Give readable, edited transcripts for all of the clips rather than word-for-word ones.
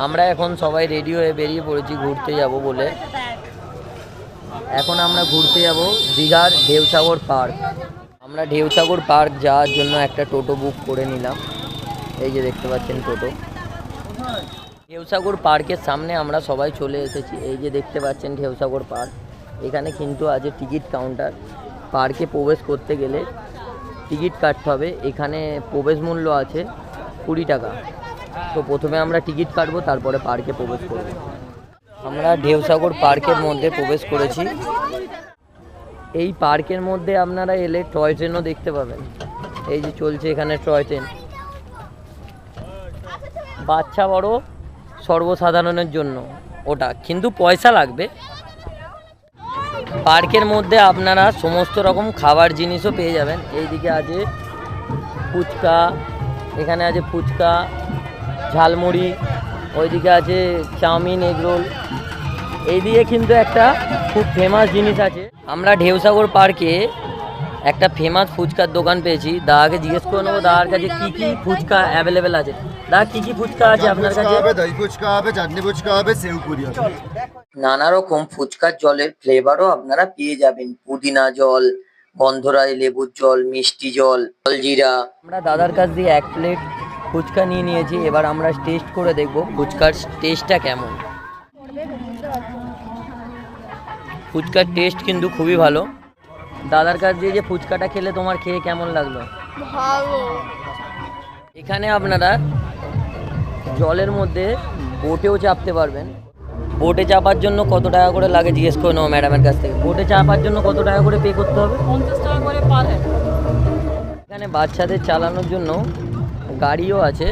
আমরা এখন সবাই রেডি হয়ে বেরিয়ে পড়েছি ঘুরতে যাব বলে। এখন আমরা ঘুরতে যাব দীঘার ঢেউসাগর পার্ক। আমরা ঢেউসাগর পার্ক যাওয়ার জন্য একটা টোটো বুক করে নিলাম। এই যে দেখতে পাচ্ছেন টোটো। ঢেউসাগর পার্কের সামনে আমরা সবাই চলে এসেছি। এই যে দেখতে পাচ্ছেন ঢেউসাগর পার্ক। এখানে কিন্তু আছে টিকিট কাউন্টার। পার্কে প্রবেশ করতে গেলে টিকিট কাটতে হবে। এখানে প্রবেশ মূল্য আছে 20 টাকা। তো প্রথমে আমরা টিকিট কাটবো, তারপরে পার্কে প্রবেশ করব। আমরা ঢেউসাগর পার্কের মধ্যে প্রবেশ করেছি। এই পার্কের মধ্যে আপনারা এলে টয় ট্রেনও দেখতে পাবেন। এই যে চলছে এখানে টয় ট্রেন, বাচ্চা বড় সর্বসাধারণের জন্য ওটা, কিন্তু পয়সা লাগবে। পার্কের মধ্যে আপনারা সমস্ত রকম খাবার জিনিসও পেয়ে যাবেন। এইদিকে আছে ফুচকা, এখানে আছে ফুচকা, ঝালমুড়ি, ওইদিকে আছে চাউমিন, এগরোল। এইদিকে কিন্তু একটা খুব ফেমাস জিনিস আছে। আমরা ঢেউসাগর পার্কে একটা ফেমাস ফুচকার দোকান পেয়েছি। দাদাকে জিজ্ঞেস করে নেবো দাদার কাছে কী কী ফুচকা অ্যাভেলেবেল আছে। দাদা কী কী ফুচকা আছে আপনার কাছে? দই ফুচকা হবে, চাটনি ফুচকা হবে, সেউ পুরি হবে। নানা রকম ফুচকার জলের ফ্লেভারও আপনারা পেয়ে যাবেন। পুদিনা জল, গন্ধরাজ লেবুর জল, মিষ্টি জল, জলজিরা। আমরা দাদার কাছ দিয়ে 1 প্লেট ফুচকা নিয়ে নিয়েছি। এবার আমরা টেস্ট করে দেখব ফুচকার টেস্টটা কেমন। ফুচকার টেস্ট কিন্তু খুবই ভালো। দাদার কাছ দিয়ে যে ফুচকাটা খেলে তোমার খেয়ে কেমন লাগলো? ভালো। এখানে আপনারা জলের মধ্যে বোটেও চাপতে পারবেন। বোটে চাপার জন্য কত টাকা করে লাগে জিজ্ঞেস করে নেবো ম্যাডামের কাছ থেকে। বোটে চাপার জন্য কত টাকা করে পে করতে হবে? 50 টাকা করে পার হেড। এখানে বাচ্চাদের চালানোর জন্য গাড়িও আছে।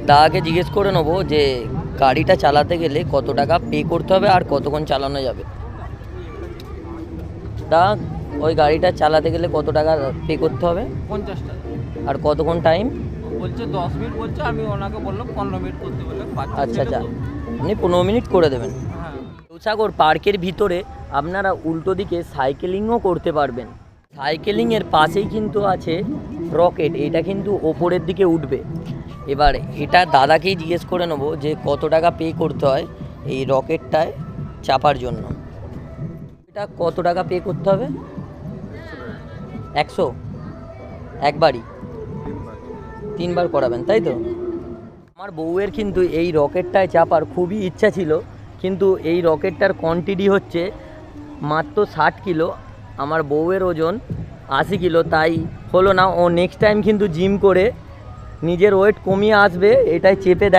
দাদাকে জিজ্ঞেস করে নেবো যে গাড়িটা চালাতে গেলে কত টাকা পে করতে হবে আর কতক্ষণ চালানো যাবে। দা, ওই গাড়িটা চালাতে গেলে কত টাকা পে করতে হবে? 50 টাকা। আর কতক্ষণ টাইম বলছে 10 মিনিট বলছে, আমি ওনাকে বললাম 15 মিনিট করতে বলে। আচ্ছা আচ্ছা, আপনি 15 মিনিট করে দেবেন। হ্যাঁ। ঢেউসাগর পার্কের ভিতরে আপনারা উল্টো দিকে সাইকেলিংও করতে পারবেন। সাইকেলিংয়ের পাশেই কিন্তু আছে রকেট, এটা কিন্তু ওপরের দিকে উঠবে। এবার এটা দাদাকেই জিজ্ঞেস করে নেবো যে কত টাকা পে করতে হয় এই রকেটটায় চাপার জন্য। এটা কত টাকা পে করতে হবে? 100 একবারই? 3 বার করাবেন তাই তো? আমার বউয়ের কিন্তু এই রকেটটায় চাপার খুবই ইচ্ছা ছিল, কিন্তু এই রকেটটার কোয়ান্টিটি হচ্ছে মাত্র 60 কিলো। আমার বউয়ের ওজন 80 কিলো, তাই হলো না। ও নেক্সট টাইম কিন্তু জিম করে নিজের ওয়েট কমিয়ে আসবে, এটাই চেপে